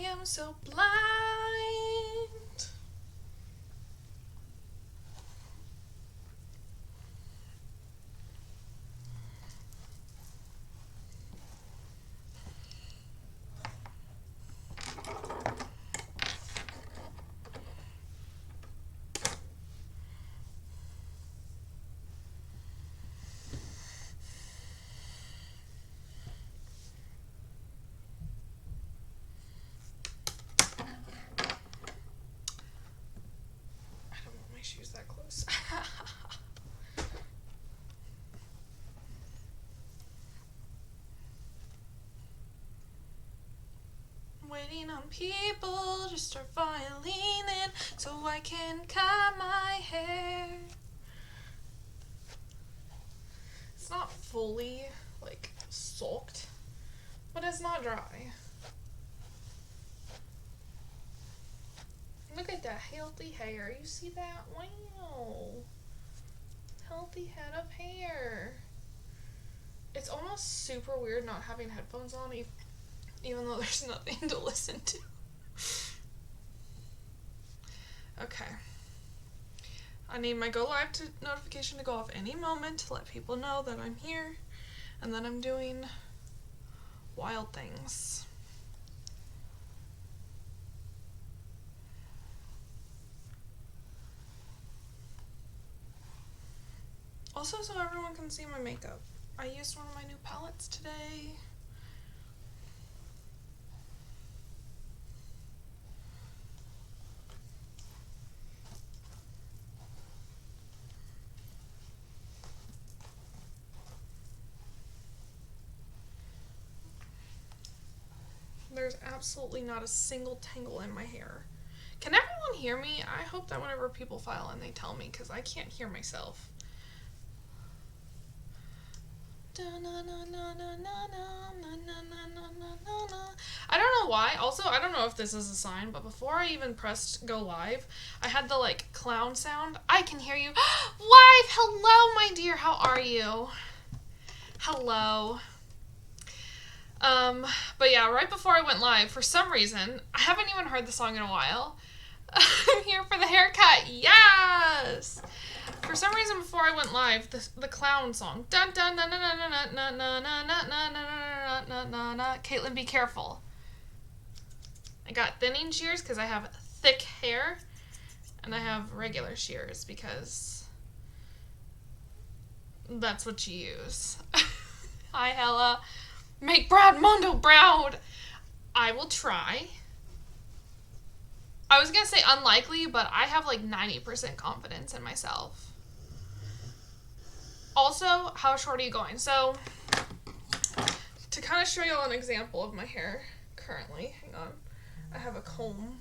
am so blind. My shoes that close. Waiting on people to start violining so I can cut my hair. It's not fully like soaked, but it's not dry. Look at that healthy hair. You see that? Wow. Healthy head of hair. It's almost super weird not having headphones on, even though there's nothing to listen to. Okay. I need my go live notification to go off any moment to let people know that I'm here and that I'm doing wild things. Also, so everyone can see my makeup. I used one of my new palettes today. There's absolutely not a single tangle in my hair. Can everyone hear me? I hope that whenever people file in, they tell me, because I can't hear myself. I don't know why. Also, I don't know if this is a sign, but before I even pressed go live, I had the like clown sound. I can hear you. Live! Hello, my dear. How are you? Hello. But yeah, right before I went live, for some reason, I haven't even heard the song in a while. I'm here for the haircut. Yes! For some reason, before I went live, the clown song. Dun dun dun dun dun dun dun dun dun dun dun dun. Caitlin, be careful. I got thinning shears because I have thick hair, and I have regular shears because that's what you use. Hi, Hella. Make Brad Mondo proud. I will try. I was gonna say unlikely, but I have like 90% confidence in myself. Also, how short are you going? So, to kind of show you all an example of my hair currently, hang on, I have a comb.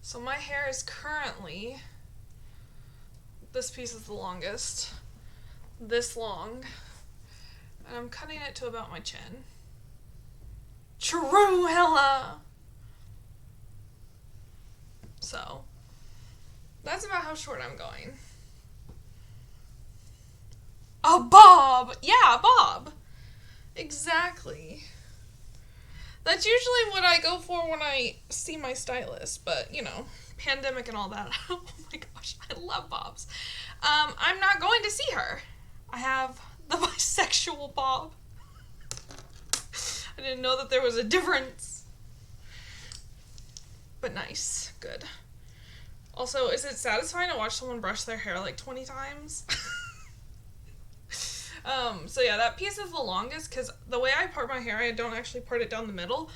So my hair is currently, this piece is the longest, this long, and I'm cutting it to about my chin. True, Hella! So, that's about how short I'm going. A bob! Yeah, a bob! Exactly. That's usually what I go for when I see my stylist, but, you know, pandemic and all that. Oh my gosh, I love bobs. I'm not going to see her. I have the bisexual bob. I didn't know that there was a difference. But nice. Good. Also, is it satisfying to watch someone brush their hair like 20 times? So yeah, that piece is the longest because the way I part my hair, I don't actually part it down the middle,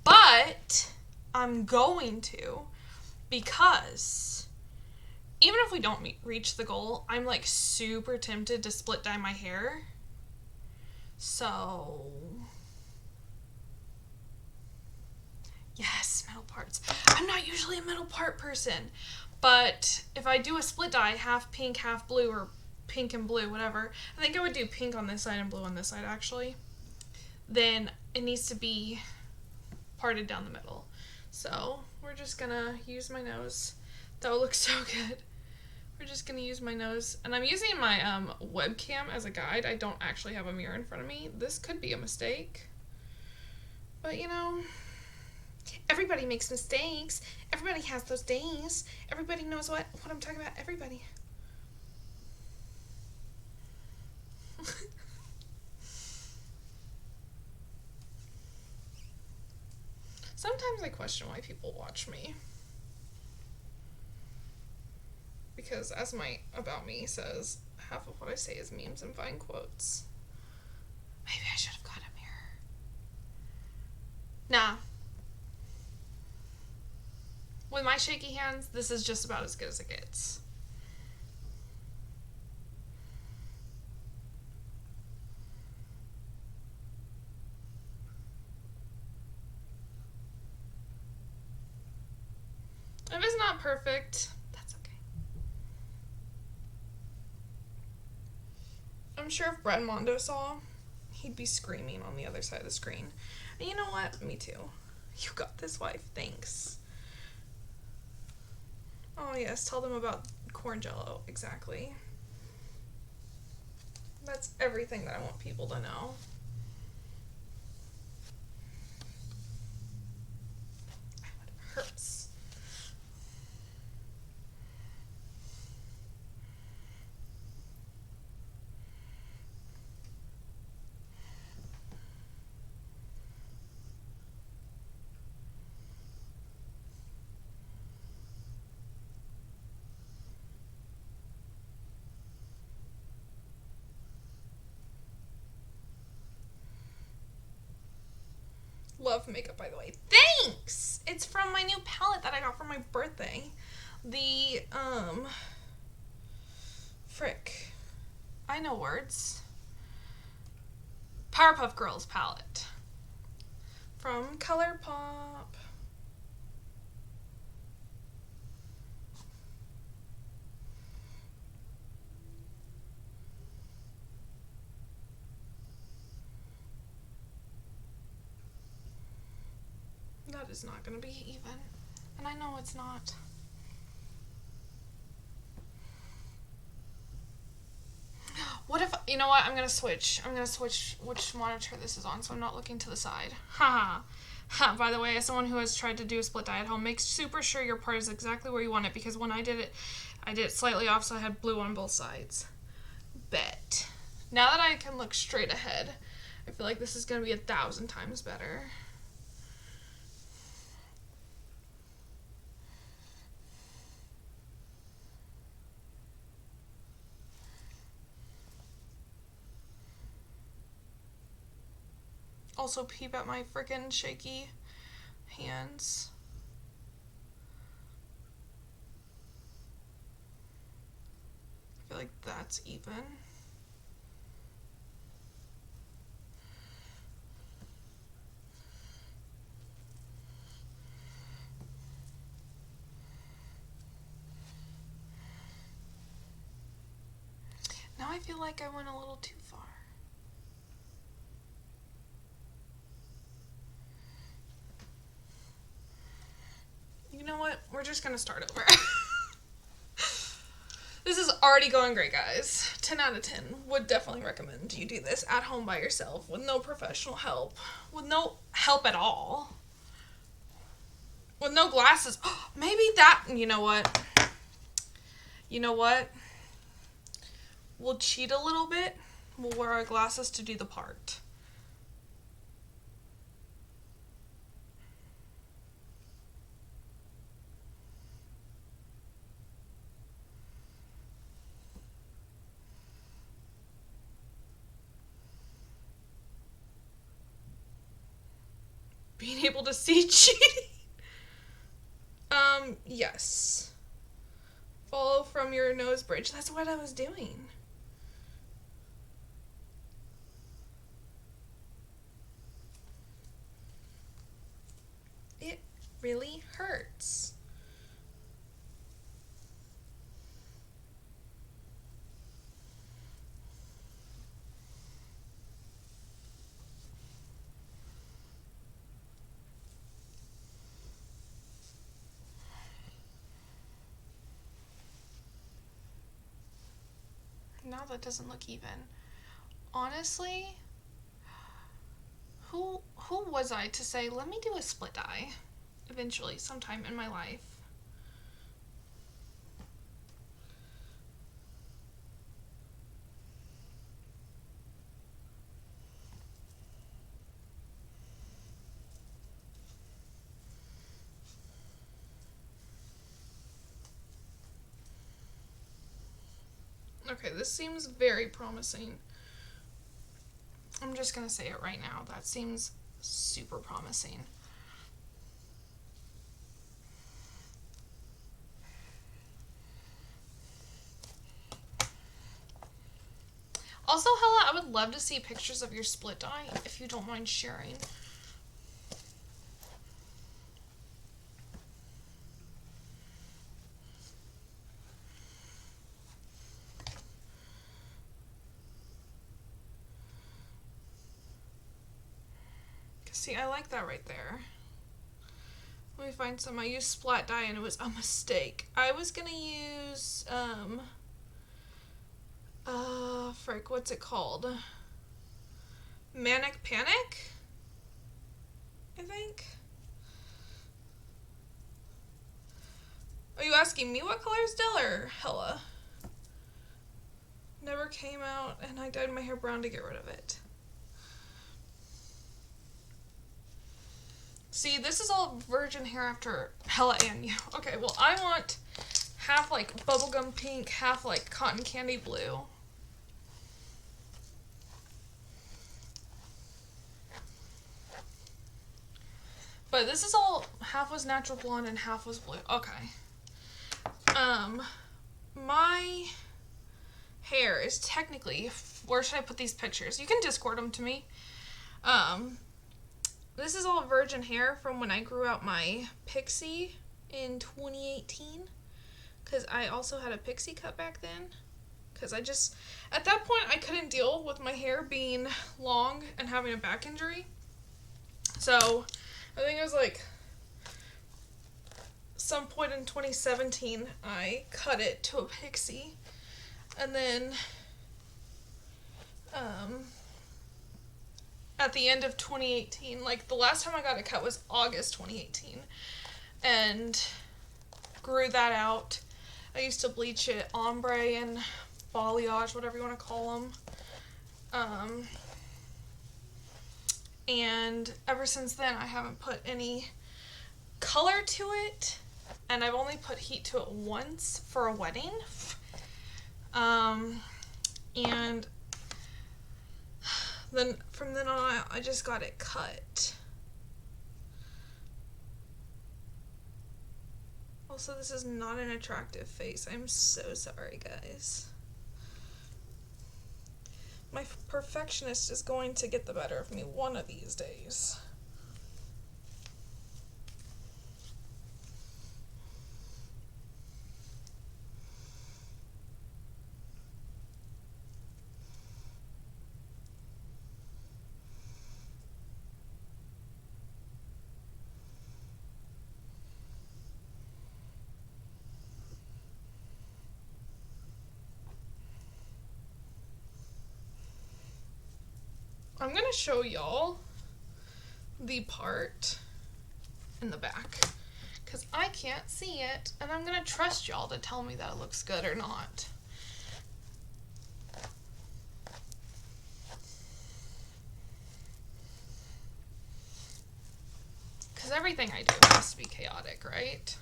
but I'm going to, because even if we don't reach the goal, I'm like super tempted to split dye my hair. So yes, middle parts. I'm not usually a middle part person, but if I do a split dye, half pink, half blue, or pink and blue, whatever, I think I would do pink on this side and blue on this side, actually, then it needs to be parted down the middle. So we're just gonna use my nose. That would look so good. We're just gonna use my nose, and I'm using my webcam as a guide. I don't actually have a mirror in front of me. This could be a mistake, but you know, if Everybody makes mistakes. Everybody has those days. Everybody knows what I'm talking about. Everybody. Sometimes I question why people watch me. Because as my About Me says, half of what I say is memes and Vine quotes. Maybe I should have got a mirror. Nah. With my shaky hands, this is just about as good as it gets. If it's not perfect, that's okay. I'm sure if Brett Mondo saw, he'd be screaming on the other side of the screen. And you know what? Me too. You got this, wife. Thanks. Oh, yes. Tell them about corn jello. Exactly. That's everything that I want people to know. It hurts. Love makeup, by the way. Thanks! It's from my new palette that I got for my birthday. The, frick. I know words. Powerpuff Girls palette. From ColourPop. That is not going to be even. And I know it's not. What if, you know what, I'm going to switch. I'm going to switch which monitor this is on so I'm not looking to the side. Haha. By the way, as someone who has tried to do a split dye at home, make super sure your part is exactly where you want it, because when I did it slightly off so I had blue on both sides. Bet. Now that I can look straight ahead, I feel like this is going to be 1,000 times better. Also peep at my freaking shaky hands. I feel like that's even. Now I feel like I went a little too far. You know what? We're just gonna start over. This is already going great, guys. 10 out of 10. Would definitely recommend you do this at home by yourself with no professional help. With no help at all. With no glasses. Maybe that, you know what? You know what? We'll cheat a little bit. We'll wear our glasses to do the part. Being able to see cheating. Yes. Follow from your nose bridge. That's what I was doing. It really hurts. Now that doesn't look even. Honestly, who was I to say, let me do a split dye? eventually, sometime in my life. Okay, this seems very promising. I'm just gonna say it right now. That seems super promising. Also, Hella, I would love to see pictures of your split dye, if you don't mind sharing. See, I like that right there. Let me find some. I used splat dye and it was a mistake. I was gonna use, frick, what's it called? Manic Panic? I think. Are you asking me what color is Dill or Hella? Never came out and I dyed my hair brown to get rid of it. See, this is all virgin hair after Hella and you. Okay, well, I want half like bubblegum pink, half like cotton candy blue. But this is all, half was natural blonde and half was blue. Okay. My hair is technically, where should I put these pictures? You can Discord them to me. This is all virgin hair from when I grew out my pixie in 2018. Because I also had a pixie cut back then. Because at that point, I couldn't deal with my hair being long and having a back injury. So, I think it was like some point in 2017, I cut it to a pixie. And then, at the end of 2018, like the last time I got a cut was August 2018, and grew that out. I used to bleach it ombre and balayage, whatever you want to call them. And ever since then, I haven't put any color to it, and I've only put heat to it once for a wedding. And then from then on, I just got it cut. Also, this is not an attractive face. I'm so sorry, guys. My perfectionist is going to get the better of me one of these days. I'm gonna show y'all the part in the back because I can't see it, and I'm gonna trust y'all to tell me that it looks good or not. Because everything I do has to be chaotic, right?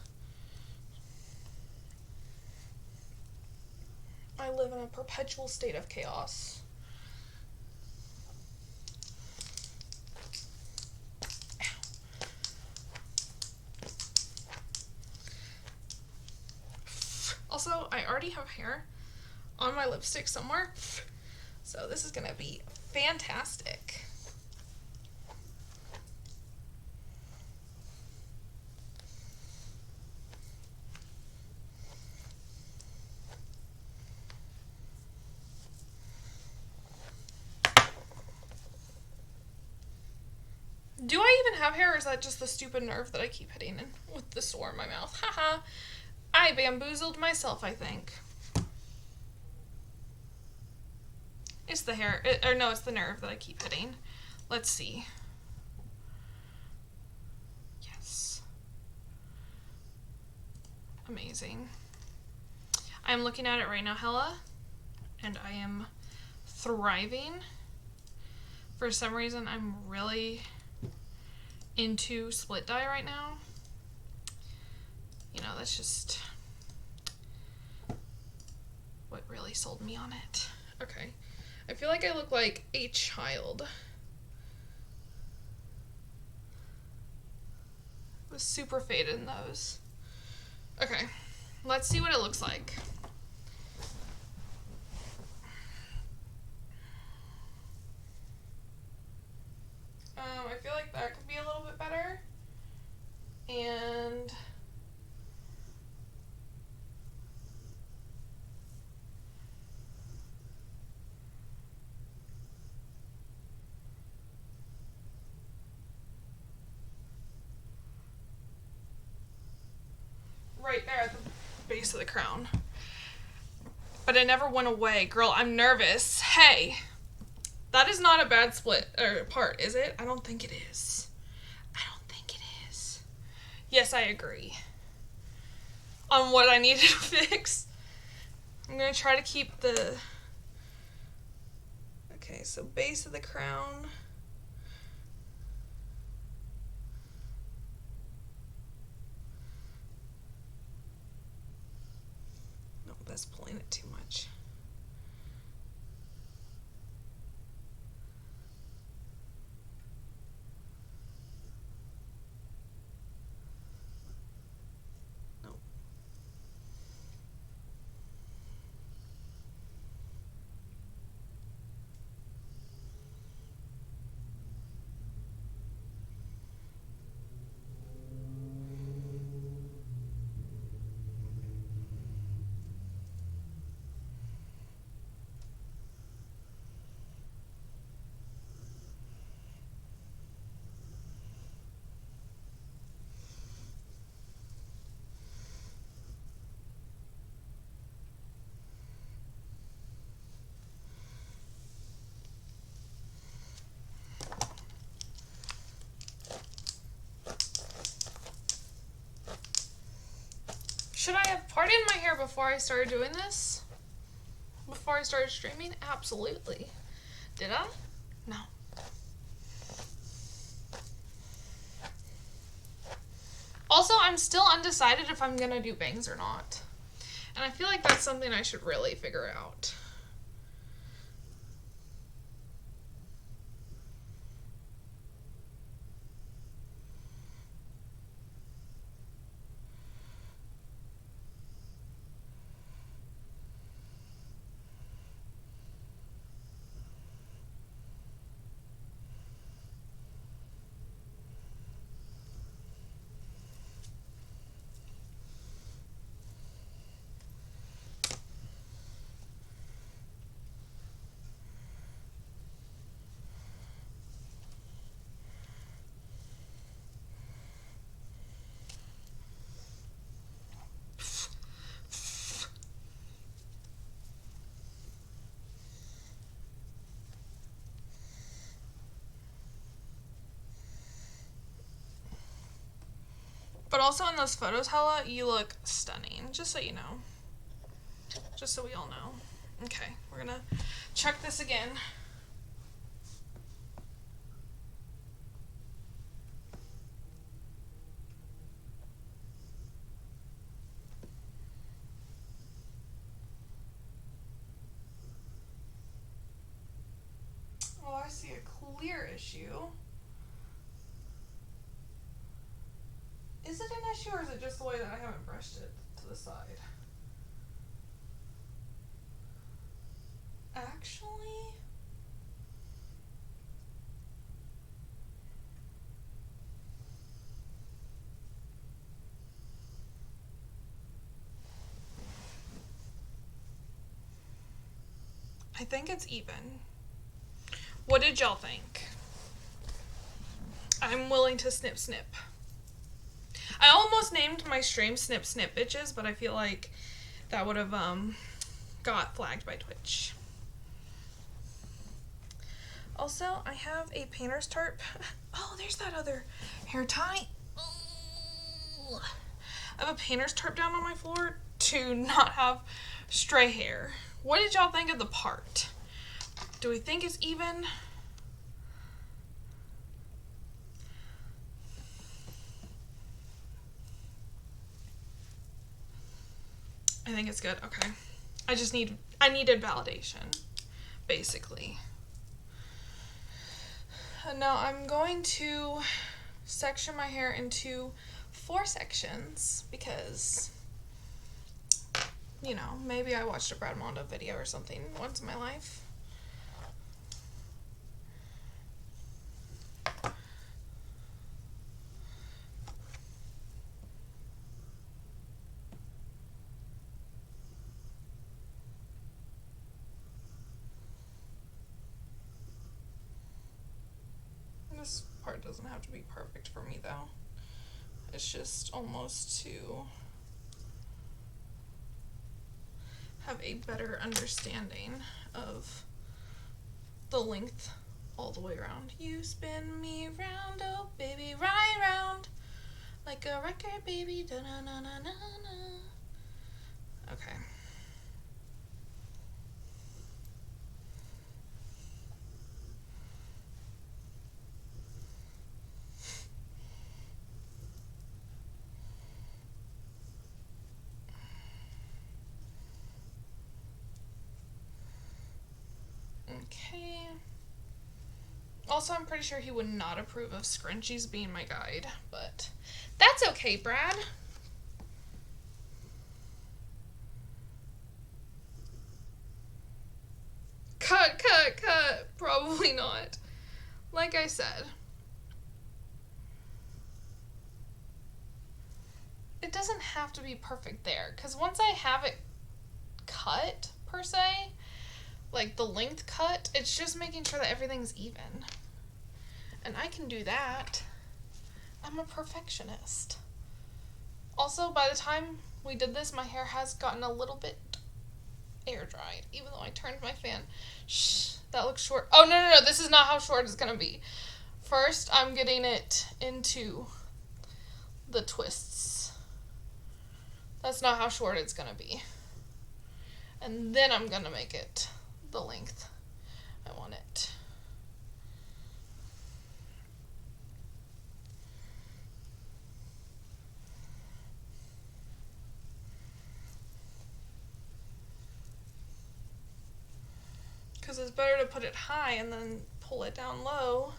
I live in a perpetual state of chaos. Also, I already have hair on my lipstick somewhere, so this is gonna be fantastic. Do I even have hair, or is that just the stupid nerve that I keep hitting in with the sore in my mouth? Haha. I bamboozled myself, I think. It's the hair, or no, it's the nerve that I keep hitting. Let's see. Yes. amazing. I'm looking at it right now, Hella, and I am thriving. For some reason, I'm really into split dye right now. You know, that's just what really sold me on it. Okay. I feel like I look like a child. I was super faded in those. Okay. Let's see what it looks like. I feel like that could be a little bit better. And right there at the base of the crown. But it never went away. Girl, I'm nervous. Hey, that is not a bad split or part, is it? I don't think it is. I don't think it is. Yes, I agree. On what I needed to fix. I'm going to try to keep the... Okay, so base of the crown. No, that's pulling it too much. Should I have parted my hair before I started doing this? Before I started streaming? Absolutely. Did I? No. Also, I'm still undecided if I'm gonna do bangs or not. And I feel like that's something I should really figure out. But also in those photos, Hella, you look stunning. Just so you know. Just so we all know. Okay, we're gonna check this again. Oh, I see a clear issue. Is it an issue or is it just the way that I haven't brushed it to the side? Actually, I think it's even. What did y'all think? I'm willing to snip snip. I almost named my stream Snip Snip Bitches, but I feel like that would have got flagged by Twitch. Also, I have a painter's tarp. Oh, there's that other hair tie. Ooh. I have a painter's tarp down on my floor to not have stray hair. What did y'all think of the part? Do we think it's even? I think it's good. Okay. I needed validation, basically. And now I'm going to section my hair into 4 sections because, you know, maybe I watched a Brad Mondo video or something once in my life. This part doesn't have to be perfect for me though. It's just almost to have a better understanding of the length all the way around. You spin me round, oh baby, right round, like a record, baby, da-na-na-na-na-na. Okay. Okay. Also, I'm pretty sure he would not approve of scrunchies being my guide, but that's okay, Brad. Cut. Probably not. Like I said, it doesn't have to be perfect there, because once I have it cut, per se, like the length cut, it's just making sure that everything's even. And I can do that. I'm a perfectionist. Also, by the time we did this, my hair has gotten a little bit air dried, even though I turned my fan. Shh, that looks short. Oh, no, this is not how short it's gonna be. First, I'm getting it into the twists. That's not how short it's gonna be. And then I'm gonna make it the length I want it. Because it's better to put it high and then pull it down low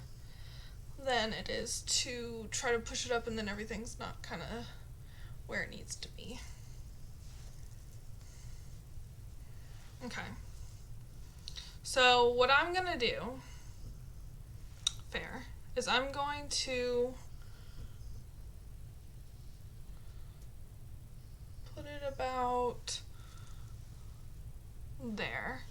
than it is to try to push it up and then everything's not kind of where it needs to be. Okay. So what I'm going to do, is I'm going to put it about there.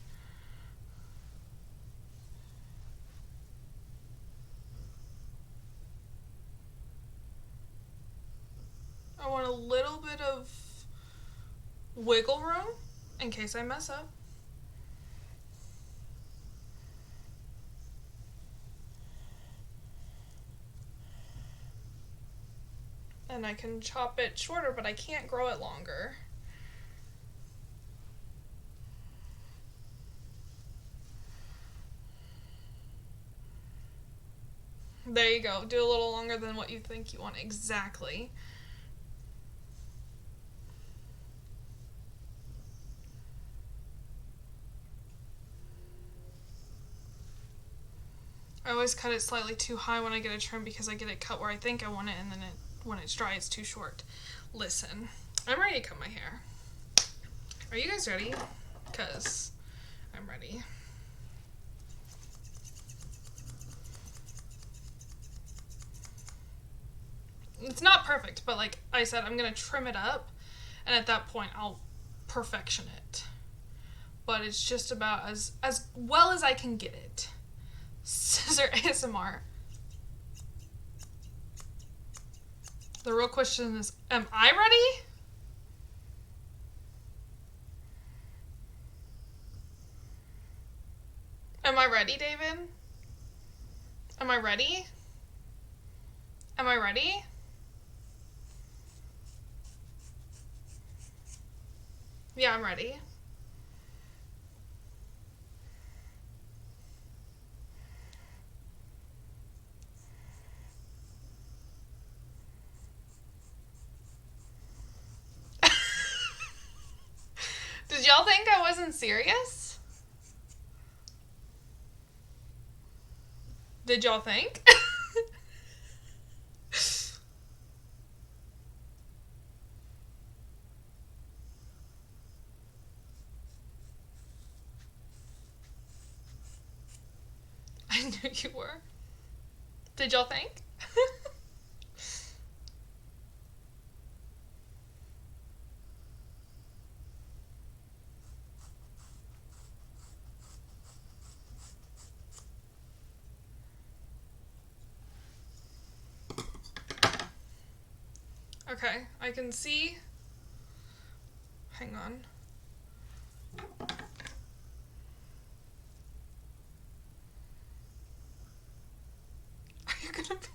I want a little bit of wiggle room in case I mess up. And I can chop it shorter, but I can't grow it longer. There you go. Do a little longer than what you think you want exactly. I always cut it slightly too high when I get a trim because I get it cut where I think I want it, and then when it's dry, it's too short. Listen, I'm ready to cut my hair. Are you guys ready? Because I'm ready. It's not perfect, but like I said, I'm going to trim it up, and at that point, I'll perfection it. But it's just about as well as I can get it. Scissor ASMR. The real question is, am I ready? Am I ready, David? Am I ready? Am I ready? Yeah, I'm ready. Did y'all think I wasn't serious? Did y'all think? I knew you were. Did y'all think? Okay, I can see. Hang on. Are you gonna be.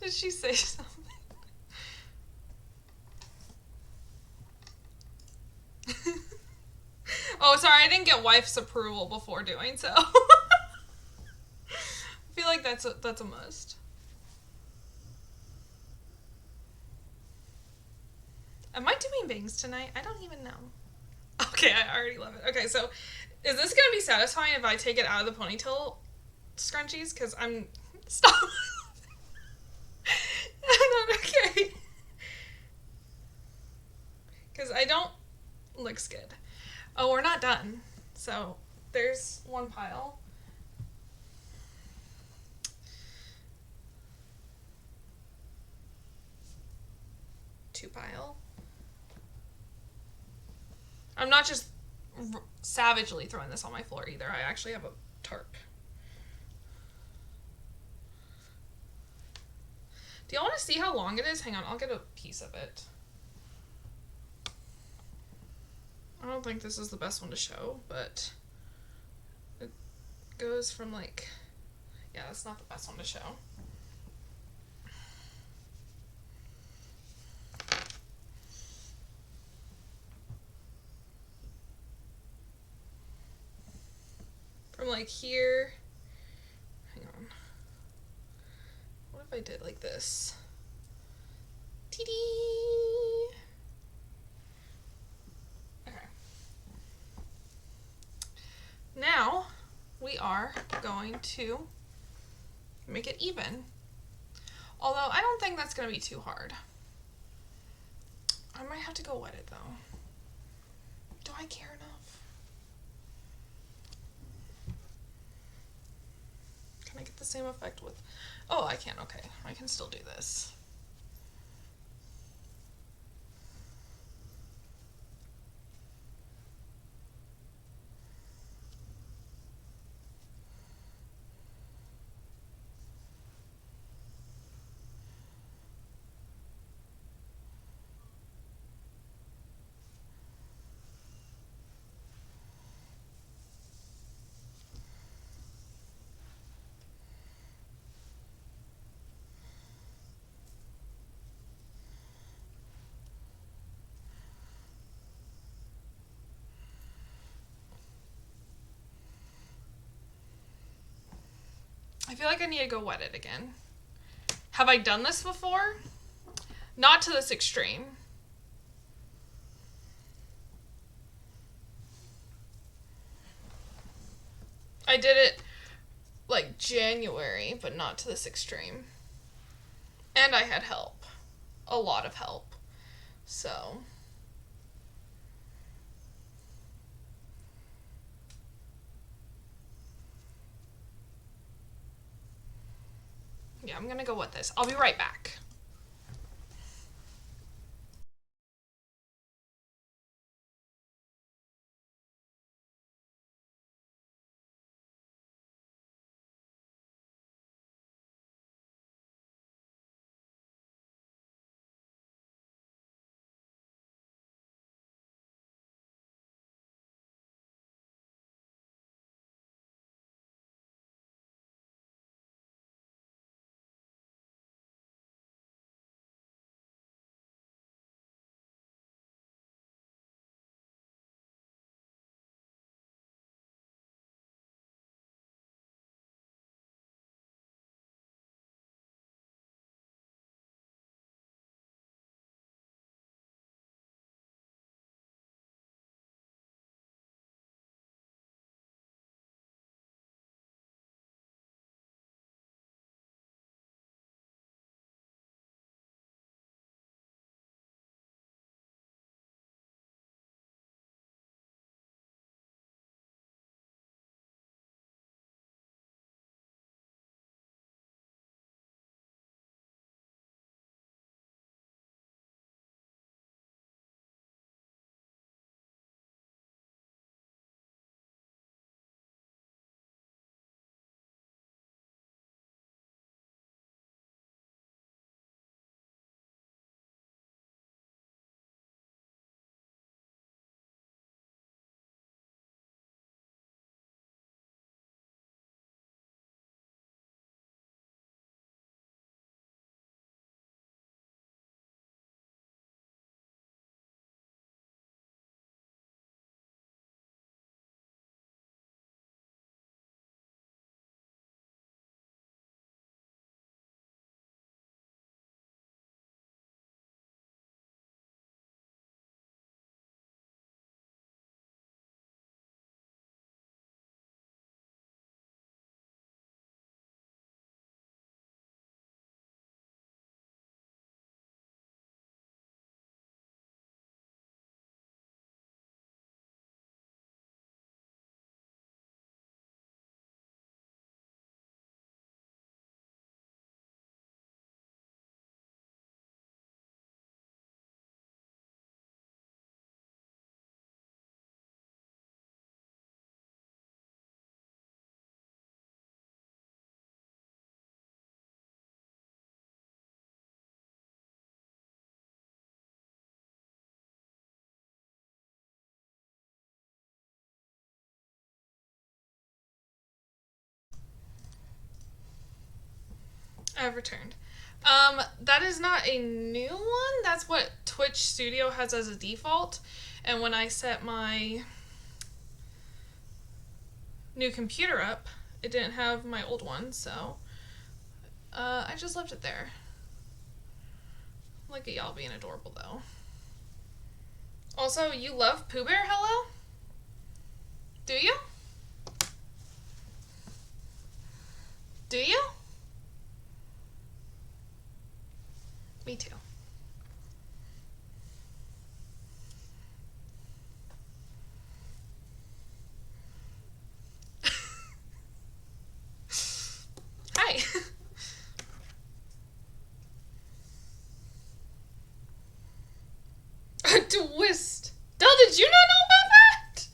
Did she say something? Oh, sorry, I didn't get wife's approval before doing so. I feel like that's a must. Am I doing bangs tonight? I don't even know. Okay, I already love it. Okay, so is this gonna be satisfying if I take it out of the ponytail scrunchies? Because I'm stop. I'm not okay. Because I don't. Looks good. Oh, we're not done. So there's one pile. Two pile. I'm not just savagely throwing this on my floor either. I actually have a tarp. Do y'all want to see how long it is? Hang on, I'll get a piece of it. I don't think this is the best one to show, but it goes from like, yeah, that's not the best one to show. From like here, hang on. What if I did like this? Tee-dee! Okay. Now we are going to make it even. Although I don't think that's going to be too hard. I might have to go wet it though. Do I care enough? Can I get the same effect with... Oh, I can. Okay. I can still do this. I feel like I need to go wet it again. Have I done this before? Not to this extreme. I did it like January, but not to this extreme. And I had help. A lot of help. So... yeah, I'm gonna go with this. I'll be right back. I've returned. That is not a new one. That's what Twitch Studio has as a default. And when I set my new computer up, it didn't have my old one, so I just left it there. Look at y'all being adorable, though. Also, you love Pooh Bear, hello? Do you? Do you? Me too. Hi. A twist. Del, did you not know about that?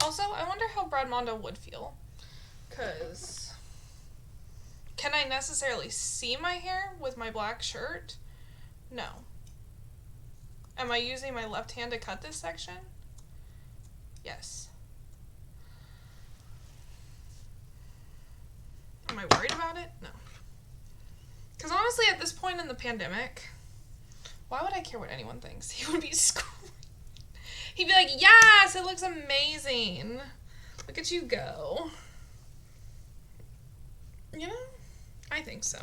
Also, I wonder how Brad Mondo would feel. Because can I necessarily see my hair with my black shirt? No. Am I using my left hand to cut this section? Yes. Am I worried about it? No. Because honestly, at this point in the pandemic, why would I care what anyone thinks? He would be screaming. He'd be like, yes, it looks amazing. Look at you go. You know? I think so.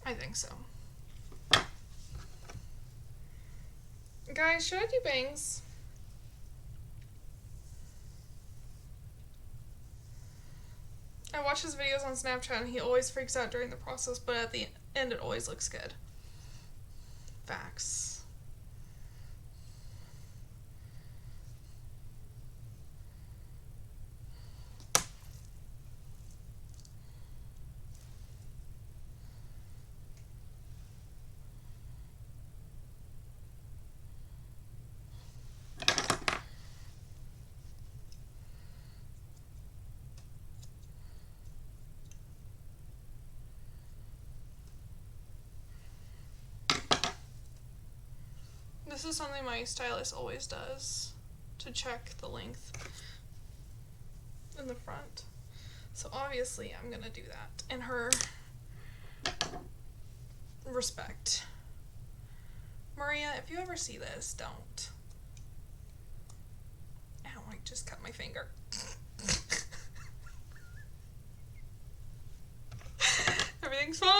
I think so. Guys, should I do bangs? I watch his videos on Snapchat and he always freaks out during the process, but at the end it always looks good. Facts. This is something my stylist always does to check the length in the front. So obviously I'm gonna do that in her respect. Maria, if you ever see this, don't. Ow, I just cut my finger. Everything's fine.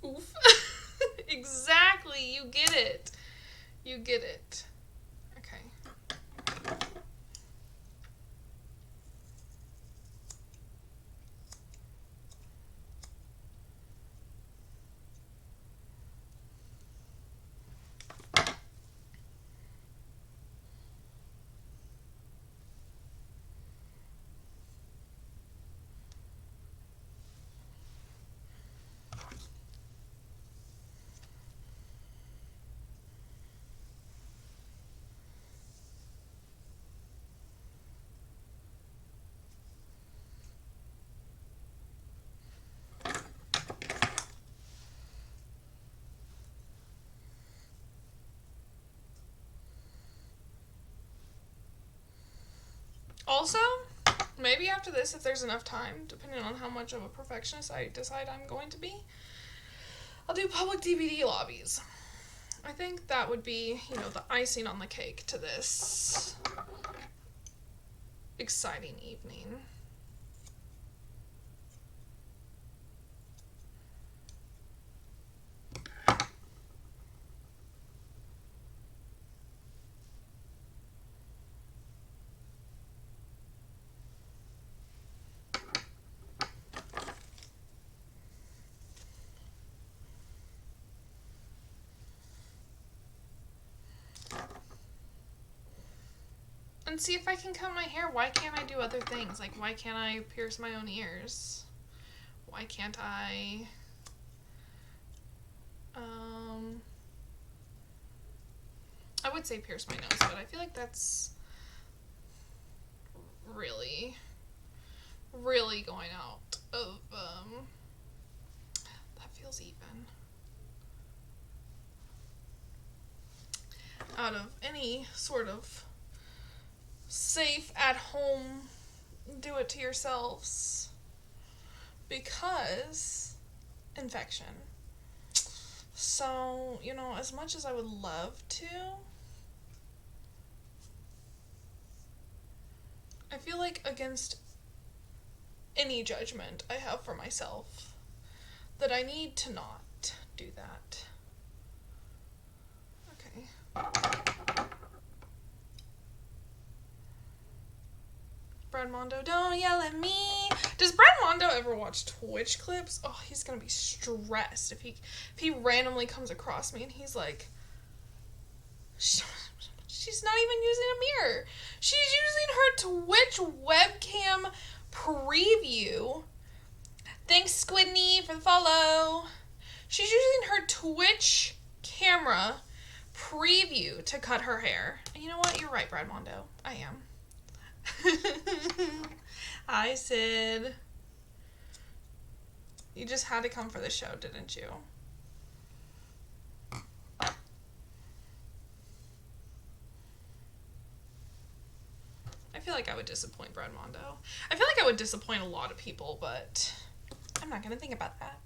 Oof. Exactly, you get it. You get it. Okay. Also, maybe after this, if there's enough time, depending on how much of a perfectionist I decide I'm going to be, I'll do public DVD lobbies. I think that would be, the icing on the cake to this exciting evening. And see if I can cut my hair. Why can't I do other things? Like, why can't I pierce my own ears? Why can't I... I would say pierce my nose, but I feel like that's really, really going out of, that feels even. Out of any sort of safe at home, do it to yourselves, because infection. So, as much as I would love to, I feel like against any judgment I have for myself, that I need to not do that. Okay. Brad Mondo, don't yell at me. Does Brad Mondo ever watch Twitch clips? Oh, he's gonna be stressed if he randomly comes across me and he's like, she's not even using a mirror. She's using her Twitch webcam preview. Thanks, Squidney, for the follow. She's using her Twitch camera preview to cut her hair. And you know what? You're right, Brad Mondo. I am. Hi, Sid. You just had to come for the show, didn't you? I feel like I would disappoint Brad Mondo. I feel like I would disappoint a lot of people, but I'm not going to think about that.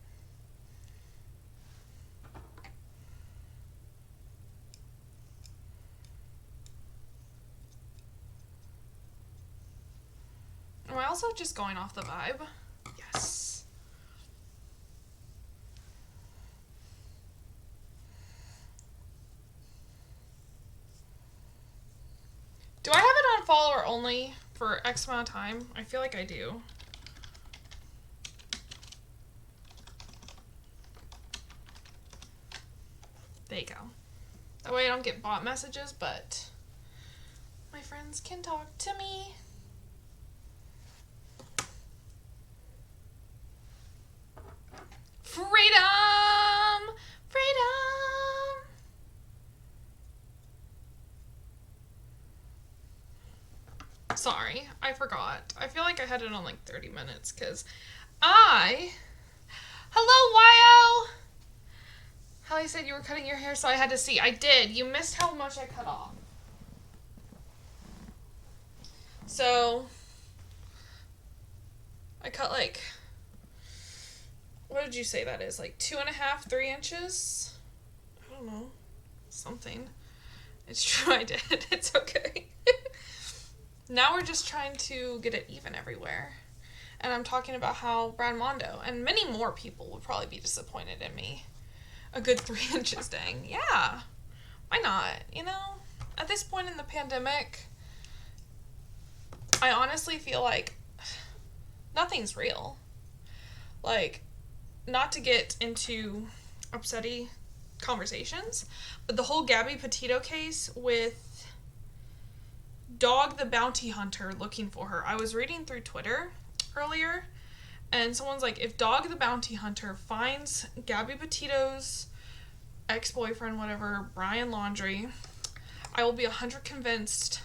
Am I also just going off the vibe? Yes. Do I have it on follower only for X amount of time? I feel like I do. There you go. That way I don't get bot messages, but my friends can talk to me. Freedom! Freedom! Sorry, I forgot. I feel like I had it on like 30 minutes because Hello, Wyo! Hallie said you were cutting your hair, so I had to see. I did. You missed how much I cut off. So, I cut like, what did you say that is? Like 2.5, 3 inches? I don't know. Something. It's true, I did. It's okay. Now we're just trying to get it even everywhere. And I'm talking about how Brad Mondo and many more people would probably be disappointed in me. A good 3 inches, dang. Yeah. Why not? At this point in the pandemic, I honestly feel like nothing's real. Like, not to get into upsetty conversations, but the whole Gabby Petito case with Dog the Bounty Hunter looking for her. I was reading through Twitter earlier, and someone's like, if Dog the Bounty Hunter finds Gabby Petito's ex-boyfriend, whatever, Brian Laundrie, I will be 100% convinced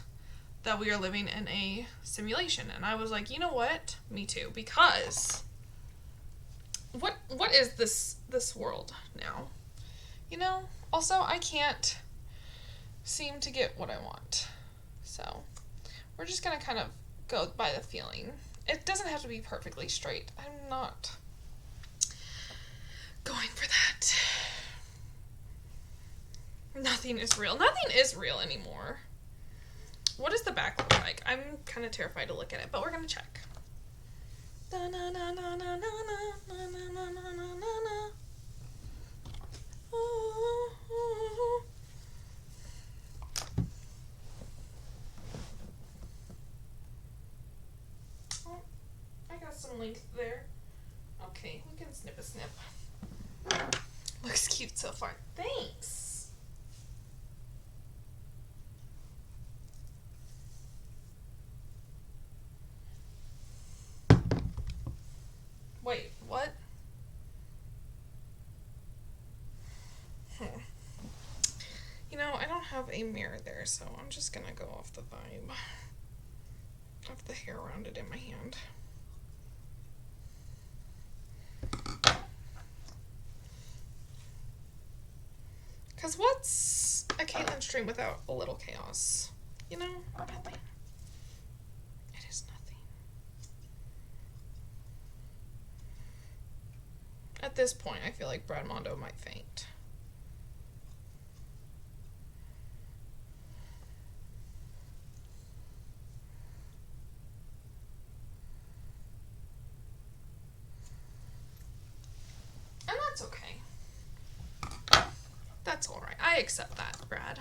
that we are living in a simulation. And I was like, you know what? Me too. Because what is this world now? Also, I can't seem to get what I want. So, we're just going to kind of go by the feeling. It doesn't have to be perfectly straight. I'm not going for that. Nothing is real. Nothing is real anymore. What does the back look like? I'm kind of terrified to look at it, but we're going to check. I got some length there. Okay, we can snip a snip. Looks cute so far. Thanks. Wait, what? You know, I don't have a mirror there, so I'm just gonna go off the vibe of the hair around it in my hand. Because what's a Caitlyn stream without a little chaos? You know? Nothing. It is nothing. At this point, I feel like Brad Mondo might faint. And that's okay. That's alright. I accept that, Brad.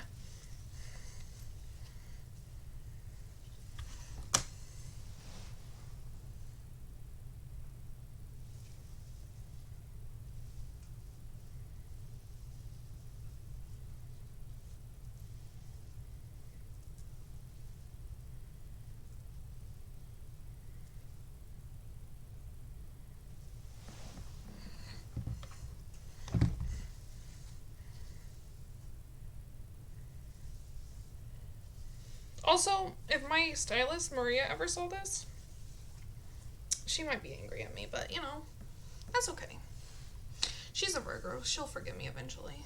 Also, if my stylist, Maria, ever saw this, she might be angry at me, but, you know, that's okay. She's a Virgo. She'll forgive me eventually.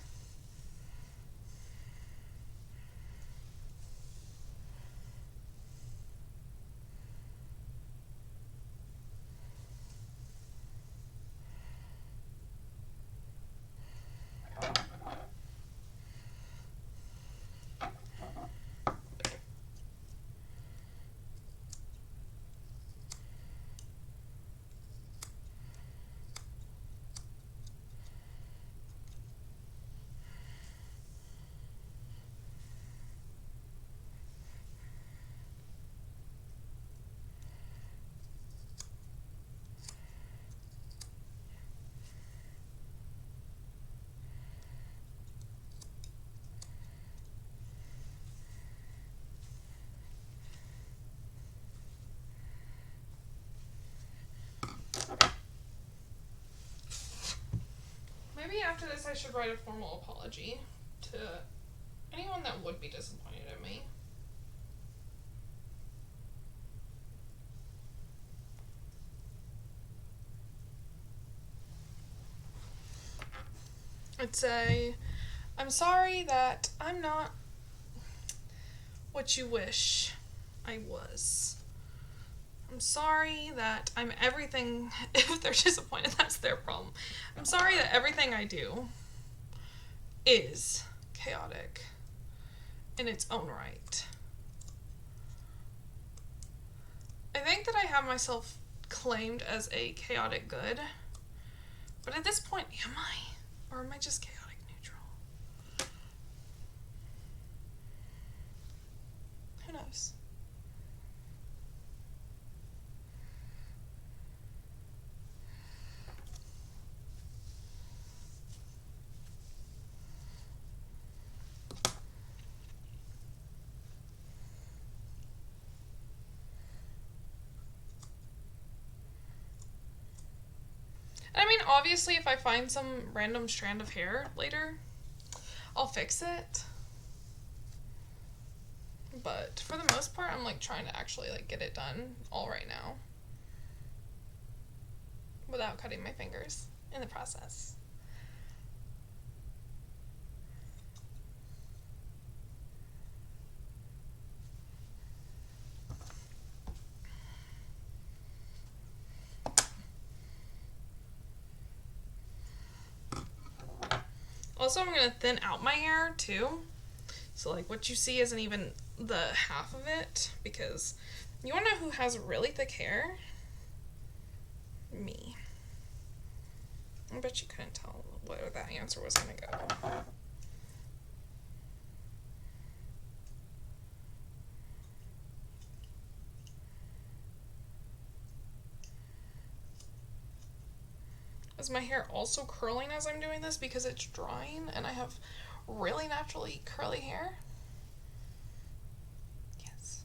Maybe after this I should write a formal apology to anyone that would be disappointed in me. I'd say, I'm sorry that I'm not what you wish I was. I'm sorry that I'm everything. If they're disappointed, that's their problem. I'm sorry that everything I do is chaotic in its own right. I think that I have myself claimed as a chaotic good, but at this point, am I? Or am I just chaotic neutral? Who knows? I mean, obviously, if I find some random strand of hair later, I'll fix it. But for the most part, I'm like trying to actually like get it done all right now without cutting my fingers in the process. Also, I'm going to thin out my hair, too. So, like, what you see isn't even the half of it, because you want to know who has really thick hair? Me. I bet you couldn't tell where that answer was going to go. Is my hair also curling as I'm doing this because it's drying and I have really naturally curly hair? Yes.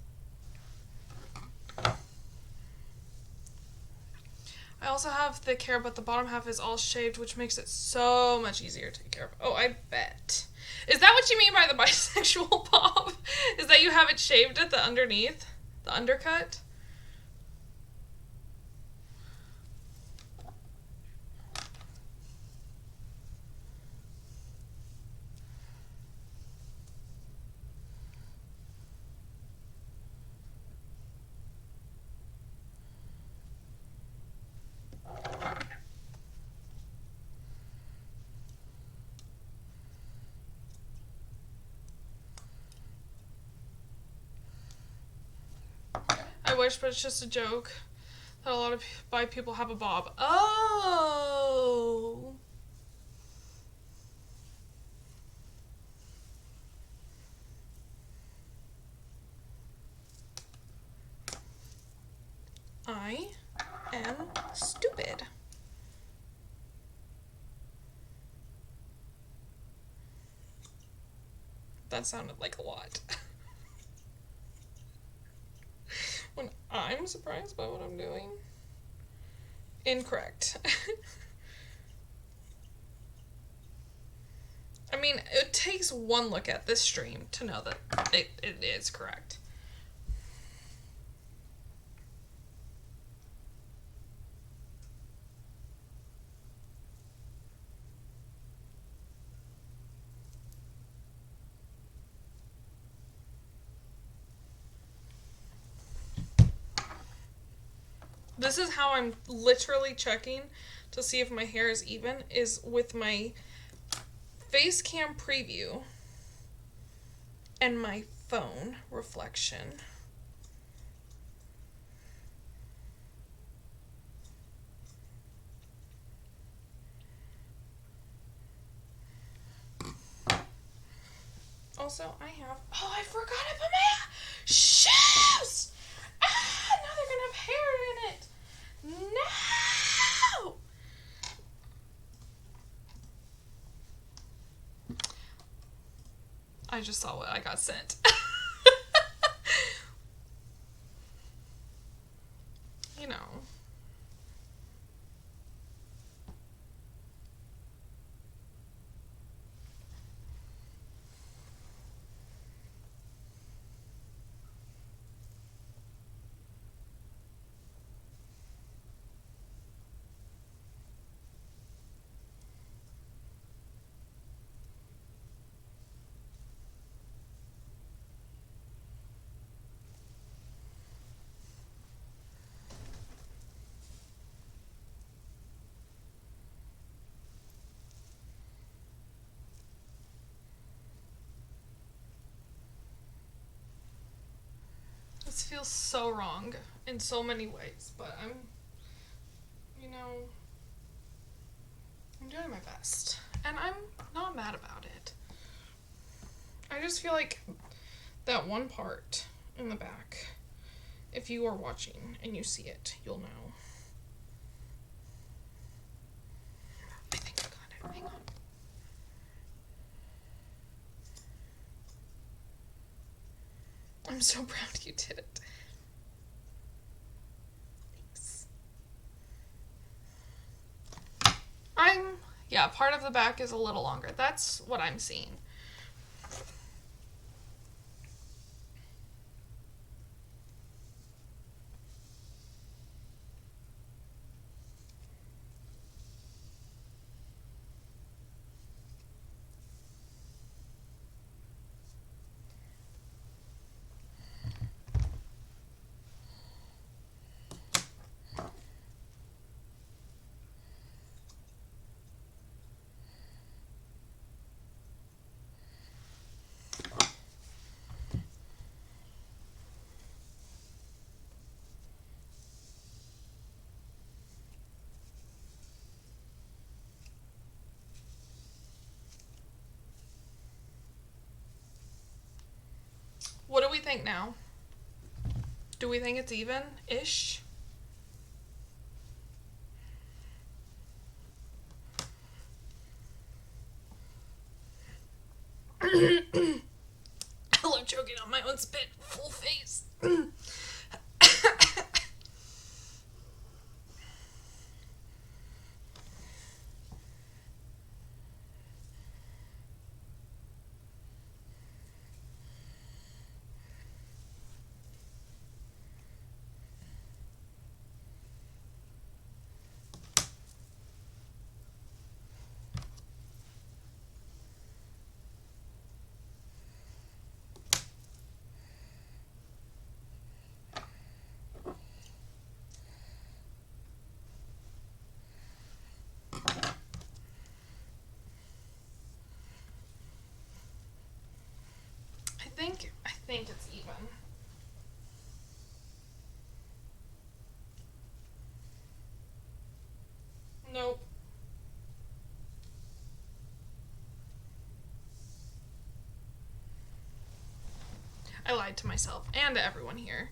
I also have thick hair, but the bottom half is all shaved, which makes it so much easier to take care of. Oh, I bet. Is that what you mean by the bisexual bob? Is that you have it shaved at the underneath? The undercut? I wish, but it's just a joke that a lot of bi people have a bob. Oh! I am stupid. That sounded like a lot. When I'm surprised by what I'm doing. Incorrect. I mean, it takes one look at this stream to know that it is correct. This is how I'm literally checking to see if my hair is even, is with my face cam preview and my phone reflection. Also, I have, oh, I forgot I put my shoes! Ah, now they're gonna have hair in it. No! I just saw what I got sent. You know. This feels so wrong in so many ways, but I'm doing my best. And I'm not mad about it. I just feel like that one part in the back, if you are watching and you see it, you'll know. I think I got it. Hang on. I'm so proud you did it. Thanks. Yeah, part of the back is a little longer. That's what I'm seeing. think now? Do we think it's even-ish? I love choking on my own spit. Full face. I think it's even. Nope. I lied to myself and to everyone here.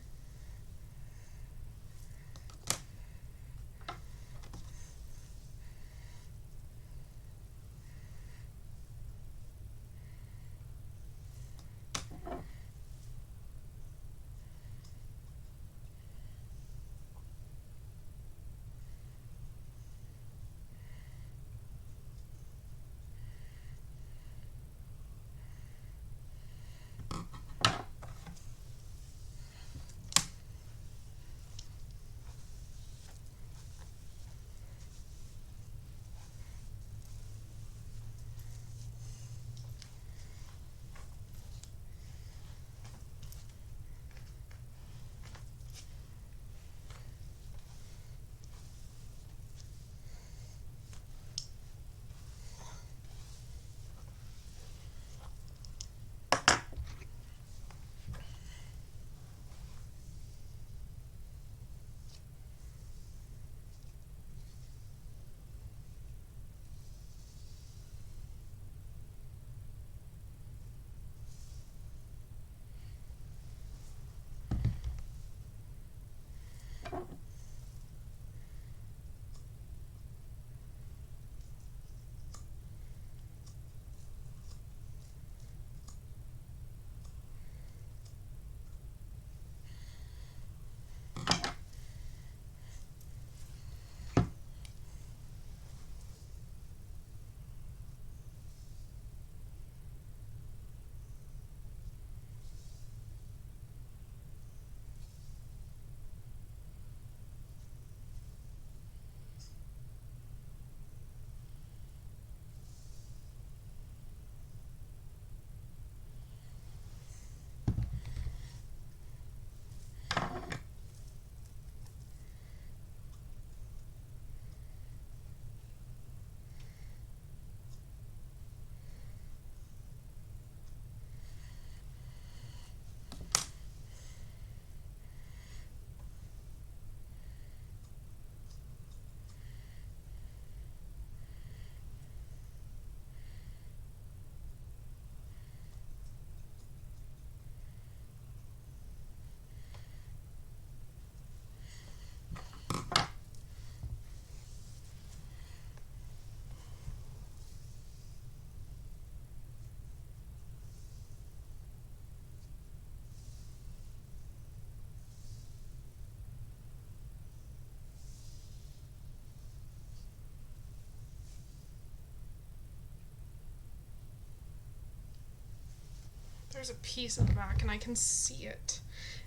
There's a piece in the back and I can see it.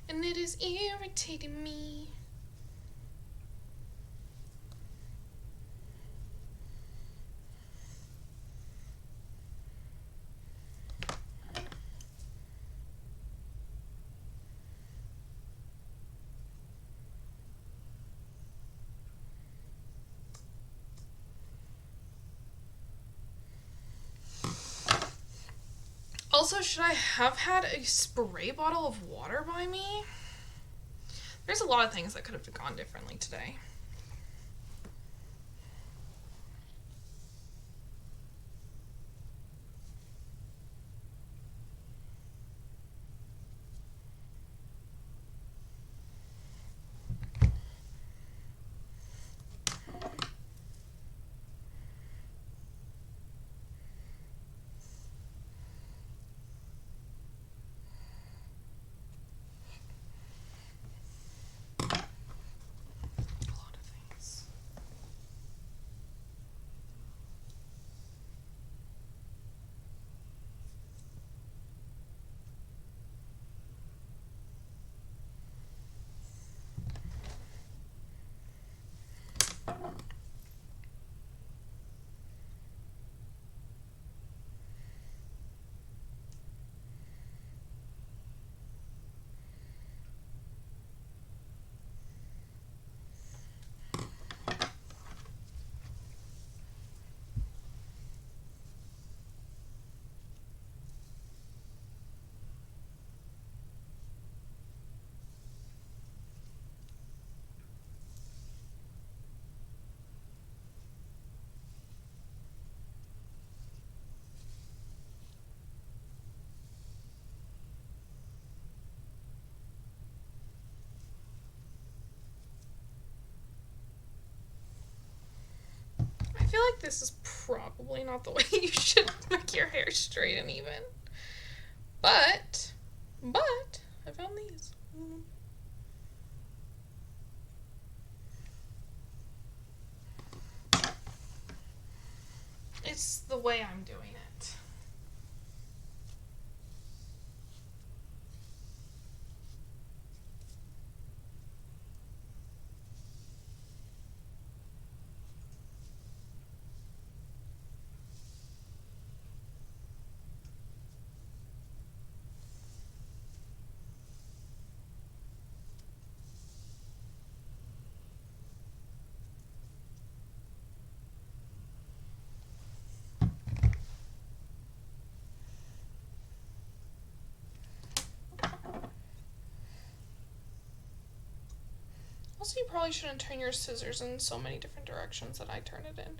And it is irritating me. Also, should I have had a spray bottle of water by me? There's a lot of things that could have gone differently today. this is probably not the way you should make your hair straight and even. But, I found these. It's the way I'm doing it. Also, you probably shouldn't turn your scissors in so many different directions that I turn it in.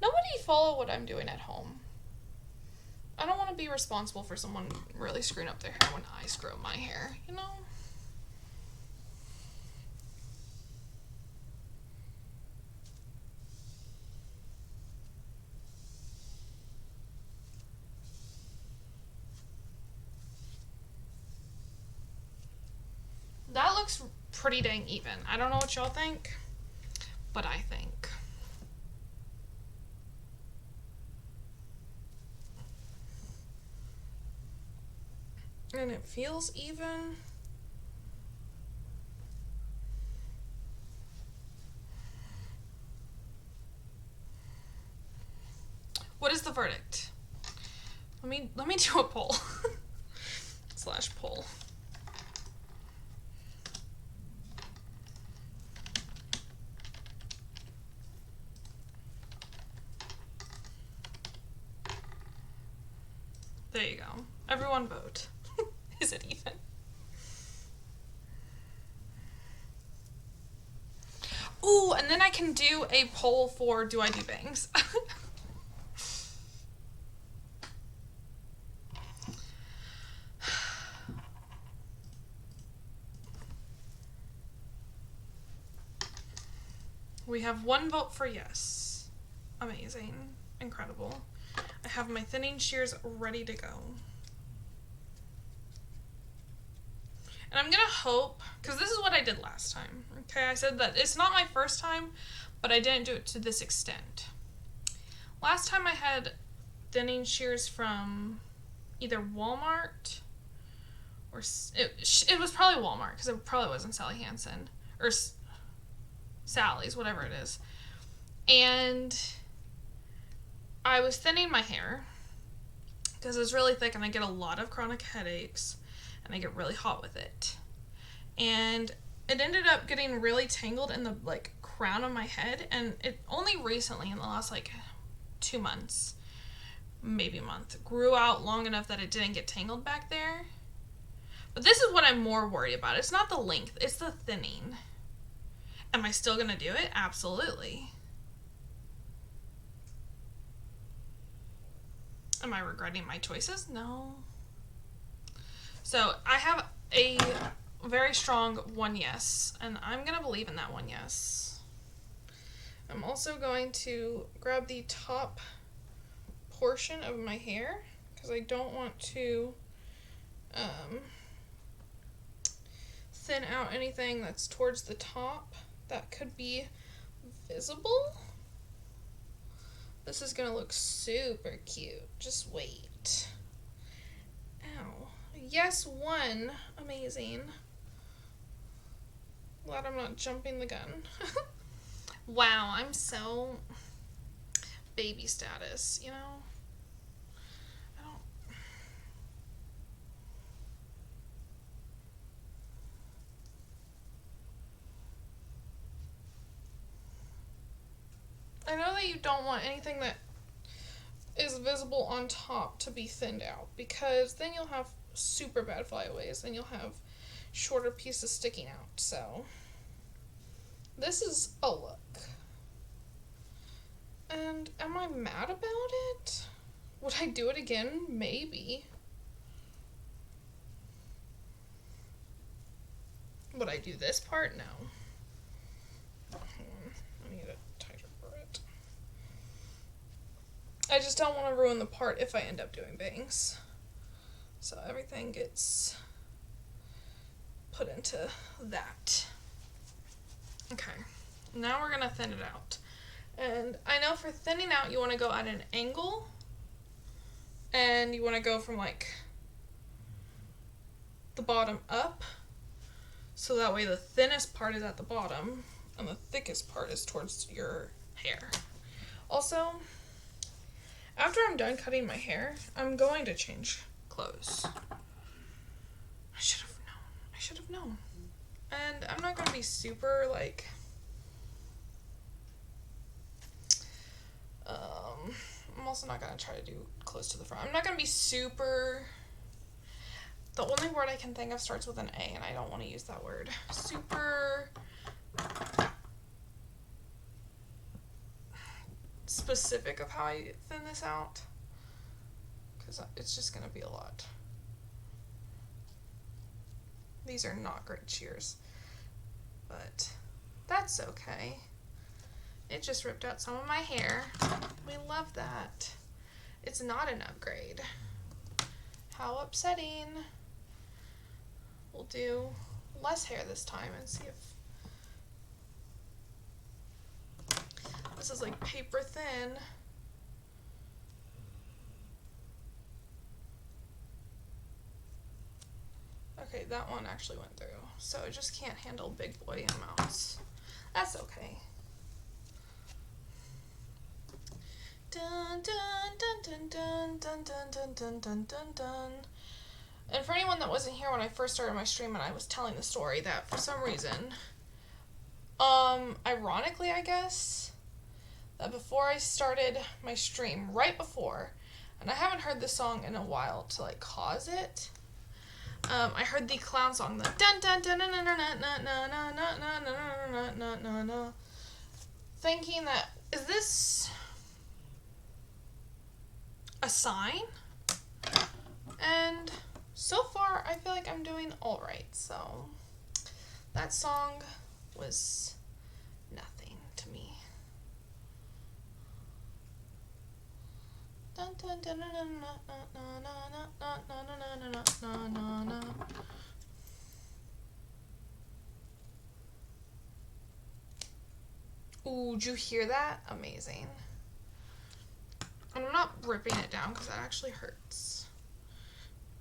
Nobody follow what I'm doing at home. I don't want to be responsible for someone really screwing up their hair when I screw up my hair, you know? That looks pretty dang even. I don't know what y'all think, but I think. And it feels even. What is the verdict? Let me do a poll. / poll. There you go. Everyone vote. Is it even? Ooh, and then I can do a poll for do I do bangs? We have 1 vote for yes. Amazing. Incredible. I have my thinning shears ready to go. And I'm gonna hope, because this is what I did last time. Okay, I said that it's not my first time, but I didn't do it to this extent. Last time I had thinning shears from either Walmart or it was probably Walmart, because it probably wasn't Sally Hansen or Sally's, whatever it is. And I was thinning my hair because it's really thick and I get a lot of chronic headaches and I get really hot with it. And it ended up getting really tangled in the crown of my head, and it only recently in the last 2 months, maybe a month, grew out long enough that it didn't get tangled back there. But this is what I'm more worried about. It's not the length, it's the thinning. Am I still gonna do it? Absolutely. Am I regretting my choices? No. So I have a very strong 1 yes, and I'm gonna believe in that 1 yes. I'm also going to grab the top portion of my hair because I don't want to thin out anything that's towards the top that could be visible. This is gonna look super cute. Just wait. Ow. Yes, 1. Amazing. Glad I'm not jumping the gun. Wow, I'm so baby status, you know? I know that you don't want anything that is visible on top to be thinned out, because then you'll have super bad flyaways and you'll have shorter pieces sticking out. So this is a look. And am I mad about it? Would I do it again? Maybe. Would I do this part? No. I need a tighter brit. just don't want to ruin the part if I end up doing bangs. So everything gets put into that. Okay, now we're going to thin it out. And I know for thinning out, you want to go at an angle. And you want to go from like the bottom up. So that way the thinnest part is at the bottom and the thickest part is towards your hair. Also, after I'm done cutting my hair, I'm going to change clothes. I should have known. I should have known. And I'm not going to be super like... I'm also not going to try to do close to the front. I'm not going to be super... The only word I can think of starts with an A, and I don't want to use that word. Super specific of how I thin this out, because it's just going to be a lot. These are not great shears, but that's okay. It just ripped out some of my hair. We love that. It's not an upgrade. How upsetting. We'll do less hair this time and see if this is like paper thin. Okay, that one actually went through. So it just can't handle big boy amounts. That's okay. Dun dun dun dun dun dun dun dun dun dun dun. And for anyone that wasn't here when I first started my stream and I was telling the story, that for some reason, ironically I guess, that before I started my stream, right before, and I haven't heard this song in a while to like cause it, I heard the clown song, the dun dun dun dun dun dun dun dun dun dun dun dun dun, thinking that, is this a sign? And so far I feel like I'm doing alright, so that song was nothing to me. Dun dun dun dun dun dun dun dun dun. Ooh, did you hear that? Amazing. And I'm not ripping it down because that actually hurts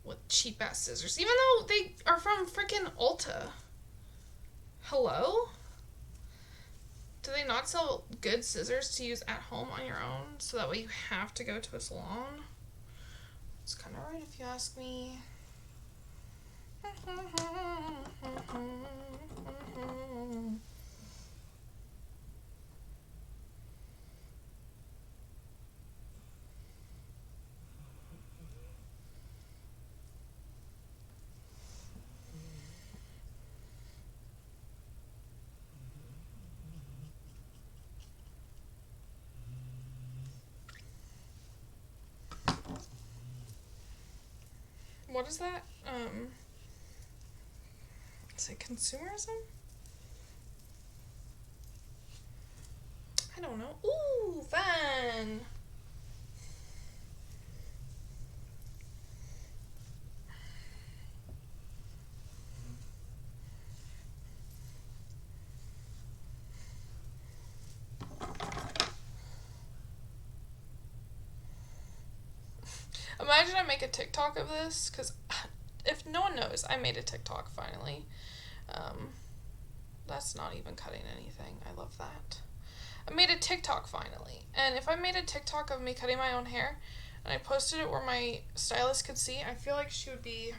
with cheap ass scissors, even though they are from freaking Ulta. Hello? Do they not sell good scissors to use at home on your own so that way you have to go to a salon? It's kind of right if you ask me. What is that? Is it consumerism? I don't know. Ooh, fun! Imagine I make a TikTok of this, because if no one knows, I made a TikTok finally. That's not even cutting anything. I love that. I made a TikTok finally. And if I made a TikTok of me cutting my own hair, and I posted it where my stylist could see, I feel like she would be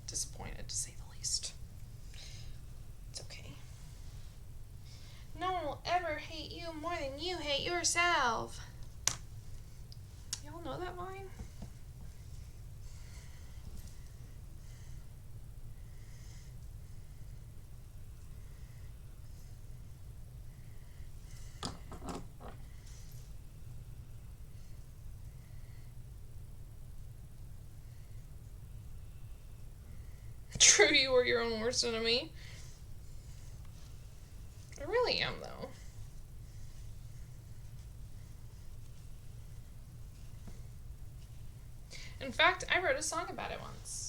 disappointed, to say the least. It's okay. No one will ever hate you more than you hate yourself. Y'all know that line? True, you were your own worst enemy. I really am, though. In fact, I wrote a song about it once.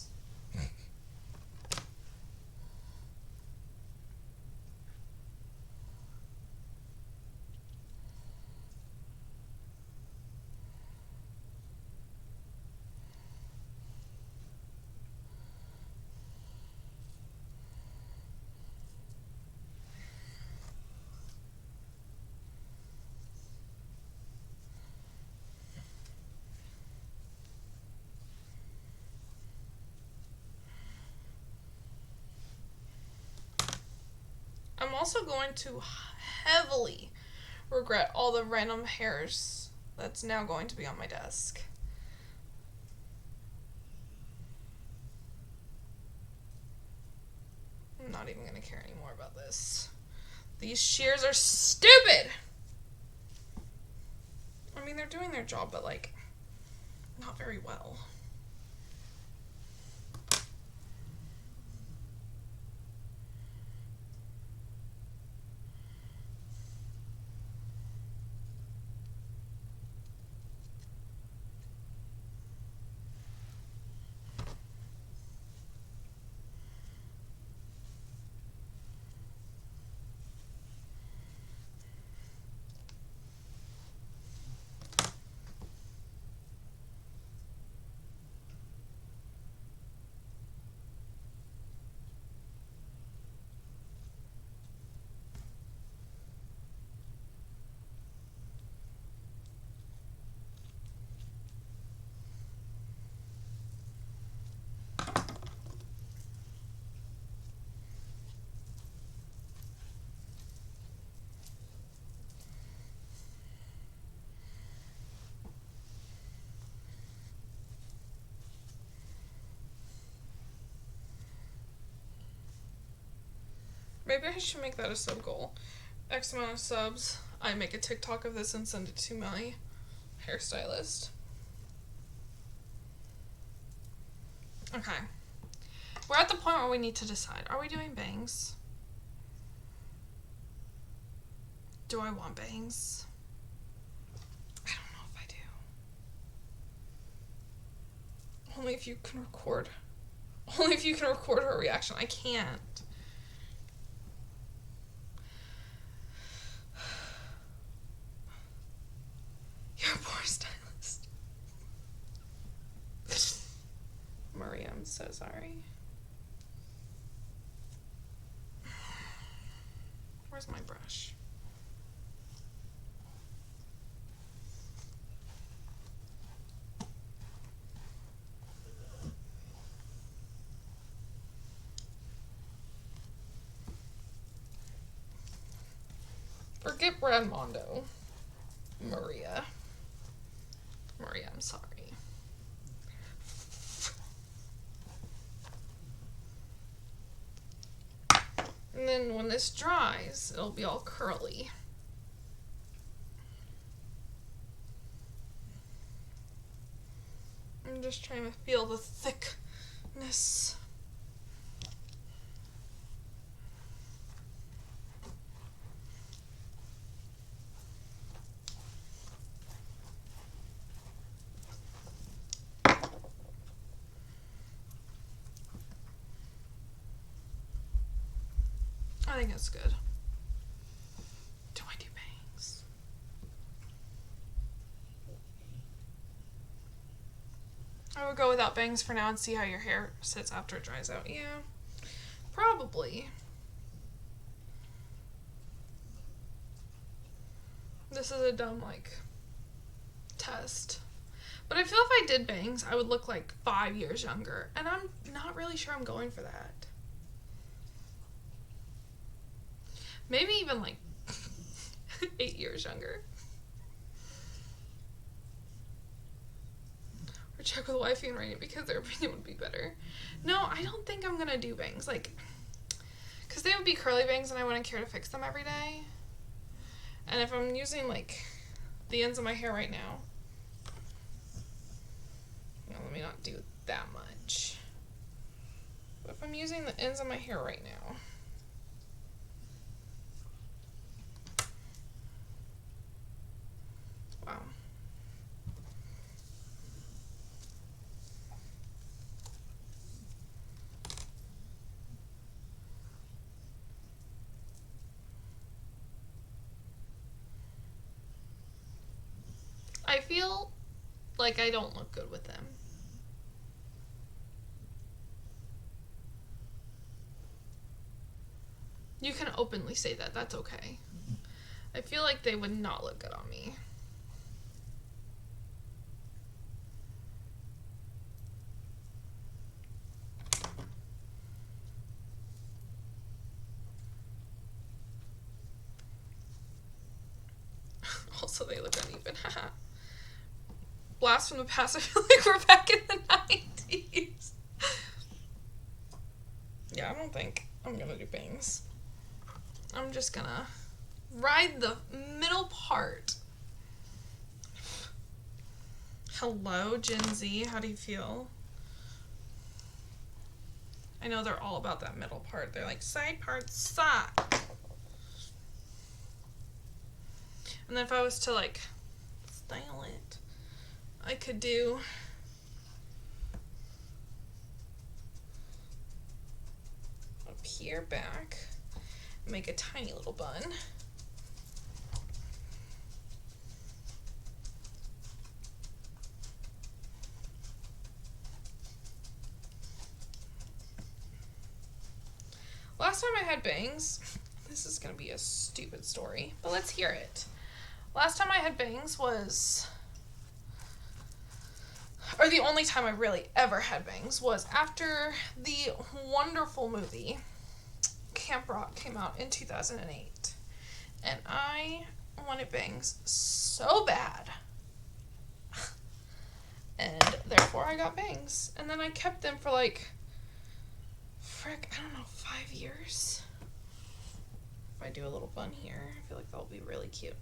I'm also going to heavily regret all the random hairs that's now going to be on my desk. I'm not even going to care anymore about this. These shears are stupid! I mean, they're doing their job, but, like, not very well. Maybe I should make that a sub goal. X amount of subs, I make a TikTok of this and send it to my hairstylist. Okay. We're at the point where we need to decide. Are we doing bangs? Do I want bangs? I don't know if I do. Only if you can record. Only if you can record her reaction. I can't. You're a poor stylist. Maria, I'm so sorry. Where's my brush? Forget Brad Mondo. Maria. Maria, I'm sorry. And then when this dries, it'll be all curly. I'm just trying to feel the thickness. I think it's good. Do I do bangs? I would go without bangs for now and see how your hair sits after it dries out. Yeah, probably. This is a dumb, like, test. But I feel if I did bangs, I would look like 5 years younger. And I'm not really sure I'm going for that. Maybe even like 8 years younger. Or check with Wifey and Rainy because their opinion would be better. No, I don't think I'm gonna do bangs. Like, because they would be curly bangs and I wouldn't care to fix them every day. And if I'm using like the ends of my hair right now, let me not do that much. But if I'm using the ends of my hair right now, I feel like I don't look good with them. You can openly say that. That's okay. I feel like they would not look good on me. Also, they look uneven. Blast from the past. I feel like we're back in the 90s. Yeah, I don't think I'm gonna do bangs. I'm just gonna ride the middle part. Hello, Gen Z. How do you feel? I know they're all about that middle part. They're like, side parts suck. And then if I was to like style it, I could do up here back, make a tiny little bun. Last time I had bangs, this is gonna be a stupid story, but let's hear it. Last time I had bangs was, or the only time I really ever had bangs was after the wonderful movie Camp Rock came out in 2008. And I wanted bangs so bad. And therefore I got bangs. And then I kept them for like, I don't know, 5 years. If I do a little bun here, I feel like that'll be really cute.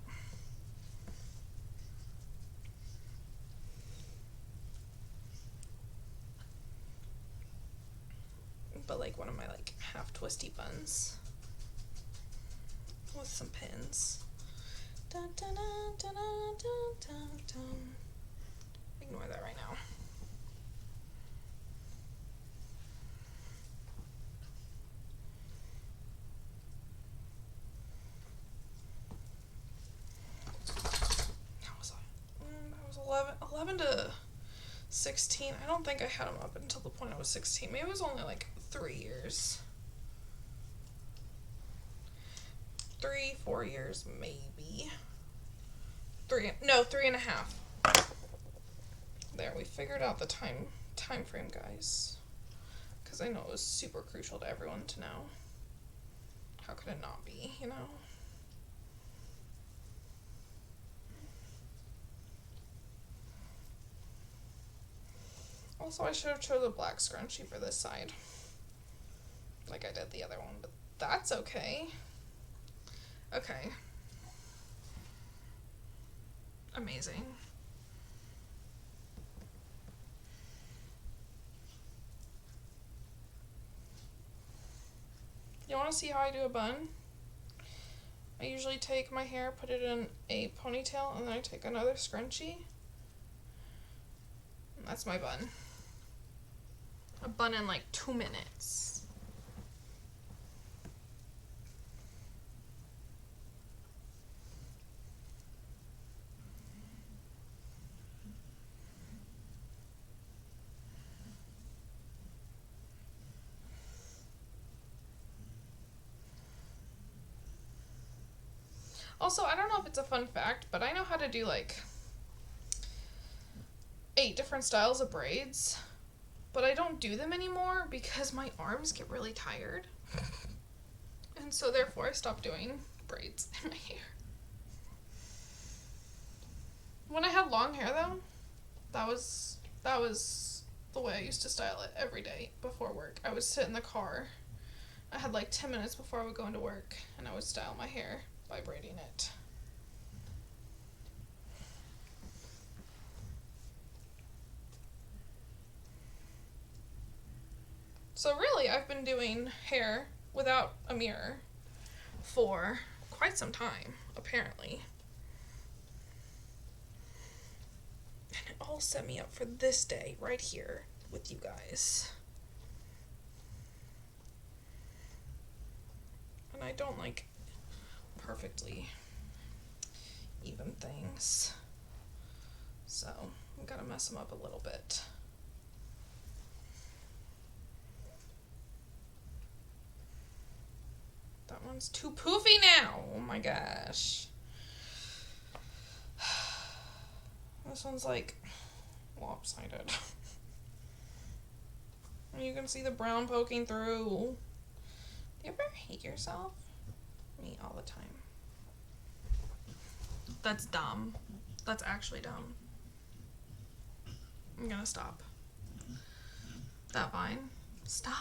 But like one of my like half twisty buns with some pins. Dun, dun, dun, dun, dun, dun, dun. Ignore that right now. How was I? I was 11 to 16. I don't think I had them up until the point I was 16. Maybe it was only like 3 years. 3-4 years, maybe. 3.5. There, we figured out the time frame, guys. Because I know it was super crucial to everyone to know. How could it not be, you know? Also, I should have chosen a black scrunchie for this side. Like I did the other one, but that's okay. Okay. Amazing. You want to see how I do a bun? I usually take my hair, put it in a ponytail, and then I take another scrunchie. And that's my bun. A bun in like 2 minutes. Also, I don't know if it's a fun fact, but I know how to do like 8 different styles of braids, but I don't do them anymore because my arms get really tired. And so therefore I stopped doing braids in my hair. When I had long hair though, that was the way I used to style it every day before work. I would sit in the car. I had like 10 minutes before I would go into work, and I would style my hair by braiding it. So really, I've been doing hair without a mirror for quite some time, apparently. And it all set me up for this day right here with you guys. And I don't like perfectly even things. So I'm gonna mess them up a little bit. That one's too poofy now. Oh my gosh. This one's like lopsided. You can see the brown poking through. Do you ever hate yourself? Me all the time. That's dumb. That's actually dumb. I'm gonna stop. That vine. Stop.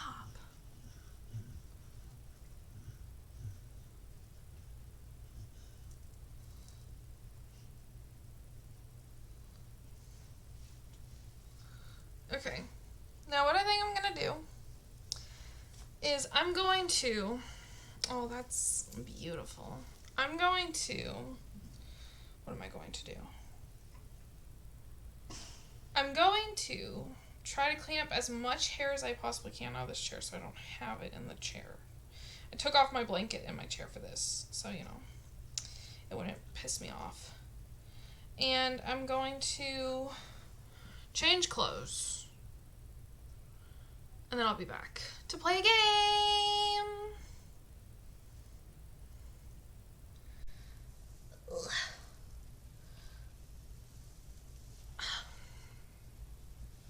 Okay. Now what I think I'm gonna do is I'm going to, oh, that's beautiful. I'm going to, what am I going to do? I'm going to try to clean up as much hair as I possibly can out of this chair so I don't have it in the chair. I took off my blanket in my chair for this, so, you know, it wouldn't piss me off. And I'm going to change clothes. And then I'll be back to play a game. Ugh.